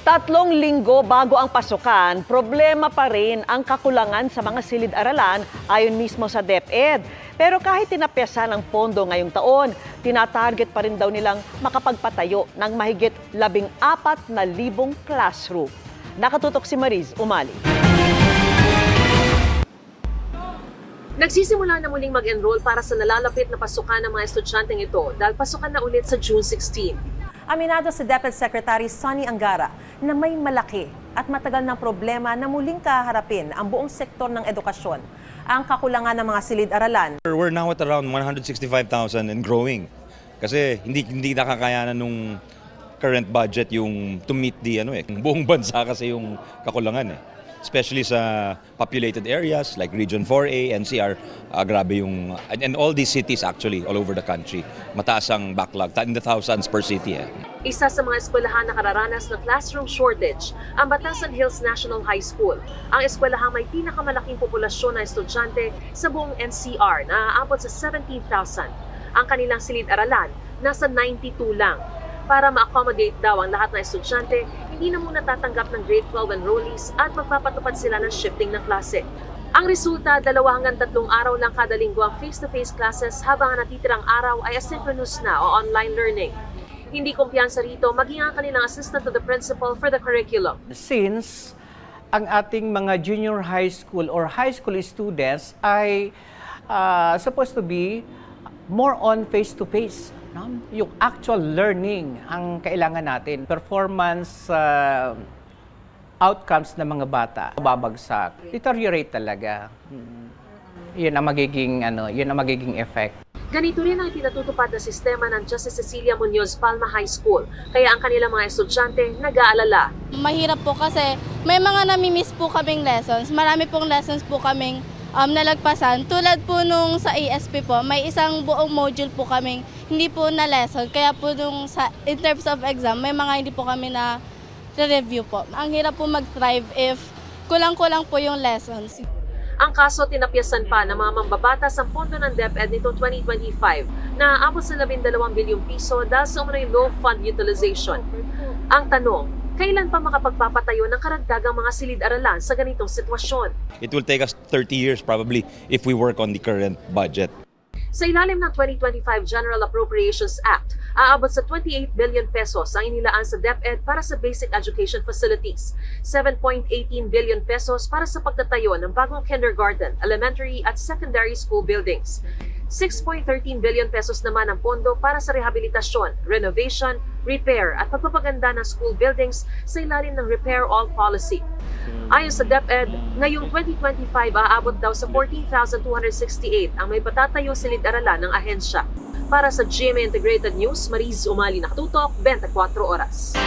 3 linggo bago ang pasukan, problema pa rin ang kakulangan sa mga silid-aralan ayon mismo sa DepEd. Pero kahit tinapyasan ang pondo ngayong taon, tinatarget pa rin daw nilang makapagpatayo ng mahigit 14,000 classroom. Nakatutok si Mariz Umali. Nagsisimula na muling mag-enroll para sa nalalapit na pasukan ng mga estudyanteng ito dahil pasukan na ulit sa June 16. Aminado si DepEd Secretary Sonny Angara na may malaki at matagal ng problema na muling kaharapin ang buong sektor ng edukasyon, ang kakulangan ng mga silid-aralan. We're now at around 165,000 and growing. Kasi hindi nakakayanan nung current budget yung to meet the buong bansa kasi yung kakulangan Especially sa populated areas like Region 4A, NCR, grabe yung, and all these cities actually, all over the country. Mataas ang backlog, in the thousands per city. Isa sa mga eskwelahan na kararanas ng classroom shortage, ang Batasan Hills National High School. Ang eskwelahang may pinakamalaking populasyon na estudyante sa buong NCR na aabot sa 17,000. Ang kanilang silid-aralan, nasa 92 lang. Para ma-accommodate daw ang lahat ng estudyante, hindi na muna tatanggap ng grade 12 enrollees at magpapatupad sila ng shifting ng klase. Ang resulta, 2 hanggang 3 araw lang kada linggo ang face-to-face classes habang ang natitirang araw ay asynchronous na o online learning. Hindi kumpiyansa rito maging ang kanilang assistant to the principal for the curriculum. Since ang ating mga junior high school or high school students ay supposed to be more on face-to-face. Yung actual learning ang kailangan natin. Performance outcomes ng mga bata babagsak. Deteriorate talaga. Yun ang magiging effect. Ganito rin ang pinatutupad na sistema ng Justice Cecilia Munoz Palma High School. Kaya ang kanilang mga estudyante nag-aalala. Mahirap po kasi may mga nami-miss po kaming lessons. Marami pong lessons po kaming nalagpasan. Tulad po nung sa ASP po, may isang buong module po kaming hindi po na lesson. Kaya po nung in terms of exam, may mga hindi po kami na review po. Ang hirap po mag-thrive if kulang-kulang po yung lessons. Ang kaso tinapyasan pa ng mga mambabatas ang pondo ng DepEd nitong 2025 na aabot sa 12 bilyong piso dahil sa umano'y low fund utilization. Ang tanong, kailan pa makapagpapatayo ng karagdagang mga silid-aralan sa ganitong sitwasyon? It will take us 30 years probably if we work on the current budget. Sa ilalim ng 2025 General Appropriations Act, aabot sa 28 billion pesos ang inilaan sa DepEd para sa basic education facilities, 7.18 billion pesos para sa pagtatayo ng bagong kindergarten, elementary at secondary school buildings. 6.13 billion pesos naman ang pondo para sa rehabilitasyon, renovation, repair at pagpapaganda ng school buildings sa ilalim ng Repair All Policy. Ayon sa DepEd, ngayong 2025 aabot daw sa 14,268 ang may patatayong silid-aralan ng ahensya. Para sa GMA Integrated News, Mariz Umali, nakatutok, 24 oras.